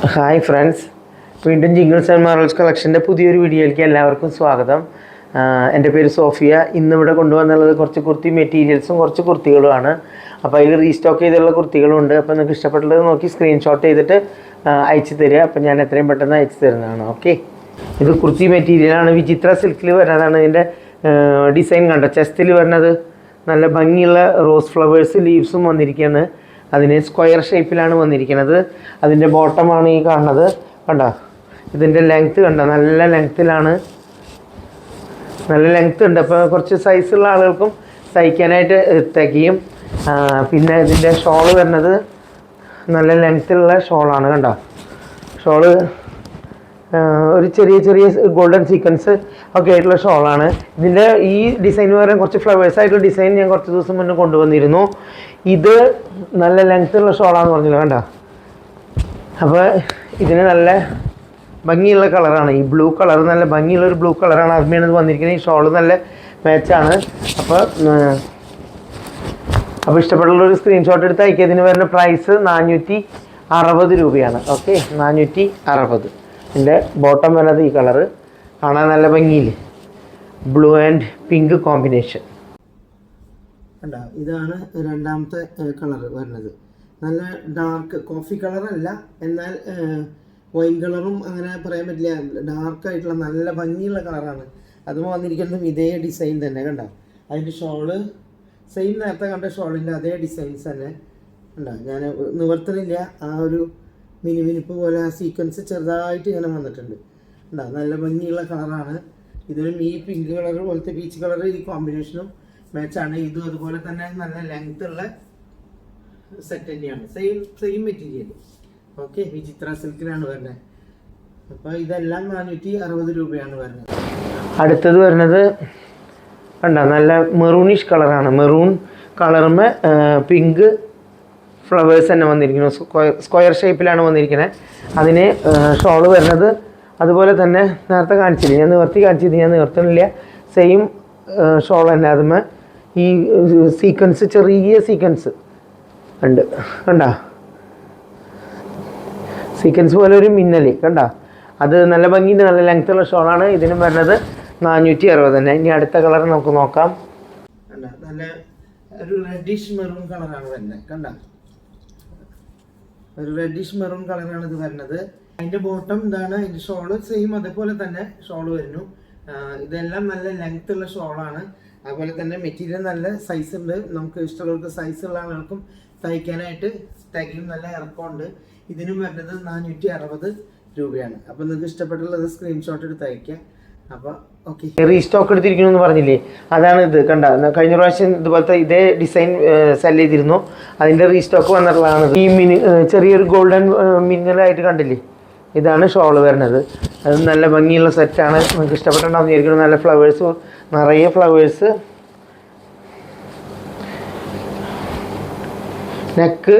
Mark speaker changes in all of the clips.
Speaker 1: Hi friends, വീണ്ടും jingles and Marvels കളക്ഷൻ്റെ പുതിയൊരു വീഡിയോയിലേക്ക് എല്ലാവർക്കും സ്വാഗതം. എൻ്റെ പേര് സോഫിയ. ഇന്നിവിടെ കൊണ്ടുവന്നുള്ളത് കുറച്ച് കുർത്തി മെറ്റീരിയൽസും കുറച്ച് കുർത്തികളുമാണ്. അപ്പോൾ അതിൽ റീസ്റ്റോക്ക് ചെയ്തുള്ള കുർത്തികളുണ്ട്. അപ്പോൾ നിങ്ങൾക്ക് ഇഷ്ടപ്പെട്ടുള്ളത് നോക്കി സ്ക്രീൻഷോട്ട് ചെയ്തിട്ട് അയച്ചു തരിക. അപ്പോൾ ഞാൻ എത്രയും പെട്ടെന്ന് അയച്ചു തരുന്നതാണ്. ഓക്കെ, ഇത് കുർത്തി മെറ്റീരിയലാണ്. വിചിത്ര സിൽക്കിൽ വരുന്നതാണ്. ഇതിൻ്റെ ഡിസൈൻ കണ്ടോ, ചെസ്റ്റിൽ വരുന്നത് നല്ല ഭംഗിയുള്ള റോസ് ഫ്ലവേഴ്സ് ലീവ്സും വന്നിരിക്കുകയാണ്. അതിന് സ്ക്വയർ ഷേപ്പിലാണ് വന്നിരിക്കുന്നത്. അതിൻ്റെ ബോട്ടമാണ് ഈ കാണുന്നത്. കണ്ടോ, ഇതിൻ്റെ ലെങ്ത്ത് കണ്ടോ, നല്ല ലെങ്ത്തിലാണ്, നല്ല ലെങ്ത്ത് ഉണ്ട്. അപ്പോൾ കുറച്ച് സൈസുള്ള ആളുകൾക്കും തയ്ക്കാനായിട്ട് തികയും. പിന്നെ ഇതിൻ്റെ ഷോള് വരുന്നത് നല്ല ലെങ്ത്തിലുള്ള ഷോളാണ്. കണ്ടോ, ഷോള് ഒരു ചെറിയ ചെറിയ ഗോൾഡൻ സീക്വൻസ് ഒക്കെ ആയിട്ടുള്ള ഷോളാണ്. ഇതിൻ്റെ ഈ ഡിസൈൻ പറയാൻ കുറച്ച് ഫ്ലവേഴ്സ് ആയിട്ടുള്ള ഡിസൈൻ ഞാൻ കുറച്ച് ദിവസം മുന്നേ കൊണ്ടുവന്നിരുന്നു. ഇത് നല്ല ലെങ്ത്തുള്ള ഷോളാണെന്ന് പറഞ്ഞില്ല. കണ്ടോ, അപ്പോൾ ഇതിന് നല്ല ഭംഗിയുള്ള കളറാണ്. ഈ ബ്ലൂ കളർ നല്ല ഭംഗിയുള്ളൊരു ബ്ലൂ കളറാണ്. അതിന്മേണ് ഇത് വന്നിരിക്കുന്നത്. ഈ ഷോള് നല്ല മാച്ചാണ്. അപ്പോൾ ഇഷ്ടപ്പെട്ടുള്ളൊരു സ്ക്രീൻഷോട്ട് എടുത്ത് അയക്കിയതിന് വരുന്ന പ്രൈസ് 460 രൂപയാണ്. ഓക്കെ, 460. ഇതിൻ്റെ ബോട്ടം വരുന്നത് ഈ കളറ് കാണാൻ നല്ല ഭംഗിയില്ലേ, ബ്ലൂ ആൻഡ് പിങ്ക് കോമ്പിനേഷൻ. കണ്ടോ, ഇതാണ് രണ്ടാമത്തെ കളർ വരുന്നത്. നല്ല ഡാർക്ക് കോഫി കളറല്ല, എന്നാൽ വൈൻ കളറും അങ്ങനെ പറയാൻ പറ്റില്ല. ഡാർക്കായിട്ടുള്ള നല്ല ഭംഗിയുള്ള കളറാണ്. അതും വന്നിരിക്കുന്നതും ഇതേ ഡിസൈൻ തന്നെ. കണ്ടോ, അതിൻ്റെ ഷോള് സെയിം നേരത്തെ കണ്ട ഷോളിൻ്റെ അതേ ഡിസൈൻസ് തന്നെ. കണ്ടോ, ഞാൻ നിവർത്തനില്ല, ആ ഒരു മിനിമിനിപ്പ് പോലെ ആ സീക്വൻസ് ചെറുതായിട്ട് ഇങ്ങനെ വന്നിട്ടുണ്ട്. കണ്ടോ, നല്ല ഭംഗിയുള്ള കളറാണ്. ഇതിനും ഈ പിങ്ക് കളർ പോലത്തെ പീച്ച് കളർ ഈ കോമ്പിനേഷനും മാച്ചാണ്. ഇതും അതുപോലെ തന്നെ നല്ല ലെങ്ത് ഉള്ള സെറ്റ് തന്നെയാണ്. Same material. ഓക്കെ, വിചിത്ര സിൽക്കിലാണ് വരുന്നത്. അപ്പോൾ ഇതെല്ലാം 460 രൂപയാണ് വരുന്നത്. അടുത്തത് വരുന്നത് കണ്ടോ, നല്ല മെറൂണിഷ് കളറാണ്. മെറൂൺ കളറുമേ പിങ്ക് ഫ്ലവേഴ്സ് തന്നെ വന്നിരിക്കുന്നു. സ്ക്വയർ ഷേപ്പിലാണ് വന്നിരിക്കുന്നത്. അതിന് ഷോള് വരുന്നത് അതുപോലെ തന്നെ നേരത്തെ കാണിച്ചില്ല, ഞാൻ നിവർത്തി കാണിച്ചത്, ഞാൻ നിവർത്തണില്ല. സെയിം ഷോൾ തന്നെ. അതുമേ ഈ സീക്വൻസ് ചെറിയ സീക്വൻസ് ഉണ്ട്. കണ്ടോ, സീക്വൻസ് പോലെ ഒരു മിന്നൽ കണ്ടോ, അത് നല്ല ഭംഗിയുണ്ട്. നല്ല ലെങ്ത്തുള്ള ഷോളാണ്. ഇതിനും വരുന്നത് 460 തന്നെ. ഇനി അടുത്ത കളർ നമുക്ക് നോക്കാം. കണ്ടോ, നല്ല ഒരു റെഡിഷ് മെറൂൺ കളറാണ് വരുന്നത്. കണ്ടോ, ഒരു റെഡിഷ് മെറൂൺ കളറാണ് ഇത് വരുന്നത്. അതിൻ്റെ ബോട്ടം ഇതാണ്. അതിൻ്റെ ഷോള് സെയിം അതേപോലെ തന്നെ ഷോള് വരുന്നു. ഇതെല്ലാം നല്ല ലെങ്ത് ഉള്ള ഷോളാണ്. അതുപോലെ തന്നെ മെറ്റീരിയൽ നല്ല സൈസ് ഉണ്ട്. നമുക്ക് ഇഷ്ടമുള്ളവർക്ക് സൈസുള്ള ആളുകൾക്കും തയ്ക്കാനായിട്ട് തയ്ക്കും. നല്ല ഇറക്കമുണ്ട്. ഇതിനും വരുന്നത് 460 രൂപയാണ്. അപ്പോൾ നിങ്ങൾക്ക് ഇഷ്ടപ്പെട്ടുള്ളത് സ്ക്രീൻഷോട്ട് എടുത്ത് അയക്കാം. അപ്പോൾ ഓക്കെ, റീസ്റ്റോക്ക് എടുത്തിരിക്കണമെന്ന് പറഞ്ഞില്ലേ, അതാണ് ഇത്. കണ്ട, കഴിഞ്ഞ പ്രാവശ്യം ഇതുപോലത്തെ ഇതേ ഡിസൈൻ സെല് ചെയ്തിരുന്നു. അതിൻ്റെ റീസ്റ്റോക്ക് വന്നിട്ടുള്ളതാണ്. ഈ ചെറിയൊരു ഗോൾഡൻ മിന്നലായിട്ട് കണ്ടില്ലേ, ഇതാണ് ഷോള് വരുന്നത്. അത് നല്ല ഭംഗിയുള്ള സെറ്റാണ്. നിങ്ങൾക്ക് ഇഷ്ടപ്പെട്ടുണ്ടാവും വിചാരിക്കണം. നല്ല ഫ്ലവേഴ്സ്, നിറയെ ഫ്ലവേഴ്സ്. നെക്ക്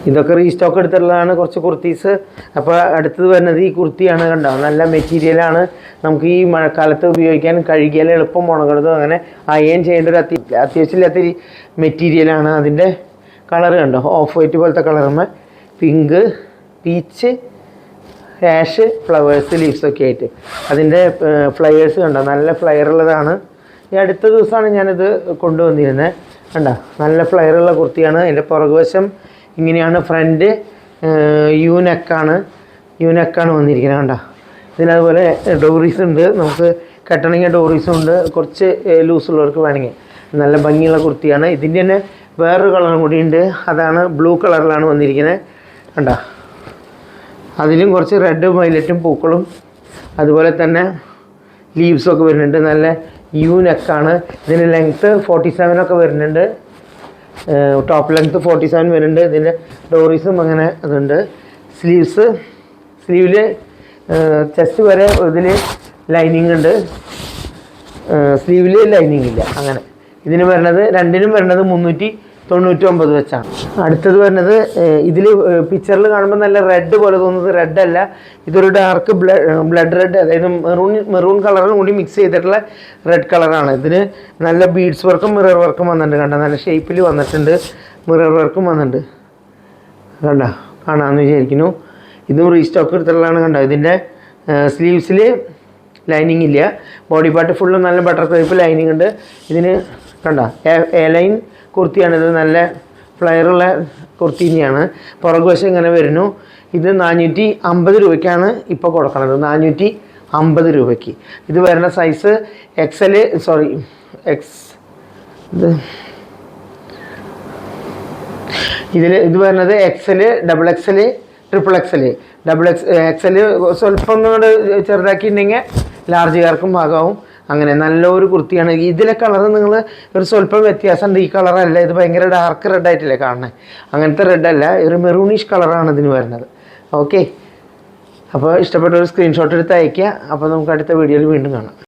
Speaker 1: ഇതൊക്കെ റീസ്റ്റോക്ക് എടുത്തിട്ടുള്ളതാണ് കുറച്ച് കുർത്തീസ്. അപ്പോൾ അടുത്തത് വരുന്നത് ഈ കുർത്തിയാണ്. കണ്ടോ, നല്ല മെറ്റീരിയലാണ്. നമുക്ക് ഈ മഴക്കാലത്ത് ഉപയോഗിക്കാൻ, കഴുകിയാൽ എളുപ്പം ഉണങ്ങുന്നതും അങ്ങനെ അയൺ ചെയ്യേണ്ട ഒരു അത്യാവശ്യമില്ലാത്ത മെറ്റീരിയലാണ്. അതിൻ്റെ കളർ കണ്ടോ, ഓഫ് വൈറ്റ് പോലത്തെ കളറുമ്പോൾ പിങ്ക്, പീച്ച്, ആഷ്, ഫ്ലവേഴ്സ്, ലീവ്സൊക്കെ ആയിട്ട്. അതിൻ്റെ ഫ്ലയേഴ്സ് കണ്ടോ, നല്ല ഫ്ലയർ ഉള്ളതാണ്. ഈ അടുത്ത ദിവസമാണ് ഞാനിത് കൊണ്ടുവന്നിരുന്നത്. കണ്ടോ, നല്ല ഫ്ലയറുള്ള കുർത്തിയാണ്. അതിൻ്റെ പുറകുവശം ഇങ്ങനെയാണ്. ഫ്രണ്ട് യു നെക്കാണ് വന്നിരിക്കുന്നത്. കണ്ടോ, ഇതിനതുപോലെ ഡോറീസ് ഉണ്ട്. നമുക്ക് കെട്ടണമെങ്കിൽ ഡോറീസും ഉണ്ട്. കുറച്ച് ലൂസുള്ളവർക്ക് വേണമെങ്കിൽ. നല്ല ഭംഗിയുള്ള കുർത്തിയാണ്. ഇതിൻ്റെ തന്നെ വേറൊരു കളറും കൂടി ഉണ്ട്. അതാണ് ബ്ലൂ കളറിലാണ് വന്നിരിക്കുന്നത്. കണ്ടോ, അതിലും കുറച്ച് റെഡും വയലറ്റും പൂക്കളും അതുപോലെ തന്നെ ലീവ്സൊക്കെ വരുന്നുണ്ട്. നല്ല യു നെക്കാണ്. ഇതിന് ലെങ്ത്ത് 47 ഒക്കെ വരുന്നുണ്ട്. ടോപ്പ് ലെങ്ത്ത് 47 വരുന്നുണ്ട്. ഇതിൻ്റെ ഡോറീസും അങ്ങനെ അതുണ്ട്. സ്ലീവിൽ ചെസ്റ്റ് വരെ ഇതിൽ ലൈനിങ് ഉണ്ട്. സ്ലീവിൽ ലൈനിങ് ഇല്ല. അങ്ങനെ ഇതിന് വരുന്നത് രണ്ടിനും വരുന്നത് 399 വെച്ചാണ്. അടുത്തത് വരുന്നത് ഇതിൽ പിക്ചറിൽ കാണുമ്പോൾ നല്ല റെഡ് പോലെ തോന്നുന്നത് റെഡ് അല്ല, ഇതൊരു ഡാർക്ക് ബ്ലഡ് റെഡ്, അതായത് മെറൂൺ കളറും കൂടി മിക്സ് ചെയ്തിട്ടുള്ള റെഡ് കളറാണ്. ഇതിന് നല്ല ബീഡ്സ് വർക്കും മിറർ വർക്കും വന്നിട്ടുണ്ട്. കണ്ട, നല്ല ഷേപ്പിൽ വന്നിട്ടുണ്ട്. മിറർ വർക്കും വന്നിട്ടുണ്ട്. കണ്ട, കാണാമെന്ന് വിചാരിക്കുന്നു. ഇതും റീസ്റ്റോക്ക് എടുത്തുള്ളതാണ്. കണ്ടോ, ഇതിൻ്റെ സ്ലീവ്സിൽ ലൈനിങ് ഇല്ല. ബോഡി പാർട്ട് ഫുള്ള് നല്ല ബട്ടർ ക്രേപ്പ് ലൈനിങ് ഉണ്ട്. ഇതിന് കണ്ടോ എ ലൈൻ കുർത്തിയാണിത്. നല്ല ഫ്ലയറുള്ള കുർത്തി തന്നെയാണ്. പുറകുവശം ഇങ്ങനെ വരുന്നു. ഇത് 450 രൂപയ്ക്കാണ് ഇപ്പോൾ കൊടുക്കുന്നത്. 450 രൂപയ്ക്ക്. ഇത് വരുന്ന സൈസ് XL ഇത് വരുന്നത് XL, XXL, XXL. XL സ്വല്പം ഒന്നുകൂടെ ചെറുതാക്കിയിട്ടുണ്ടെങ്കിൽ ലാർജുകാർക്കും ഭാഗമാവും. അങ്ങനെ നല്ലൊരു കുർത്തിയാണ്. ഇതിലെ കളർ നിങ്ങൾ ഒരു സ്വല്പം വ്യത്യാസമുണ്ട്. ഈ കളറല്ല, ഇത് ഭയങ്കര ഡാർക്ക് റെഡ് ആയിട്ടില്ലേ കാണുന്നത്. അങ്ങനത്തെ റെഡല്ല, ഒരു മെറൂണിഷ് കളറാണ് ഇതിന് വരുന്നത്. ഓക്കെ, അപ്പോൾ ഇഷ്ടപ്പെട്ട ഒരു സ്ക്രീൻഷോട്ട് എടുത്ത് അയയ്ക്കുക. അപ്പോൾ നമുക്ക് അടുത്ത വീഡിയോയിൽ വീണ്ടും കാണാം.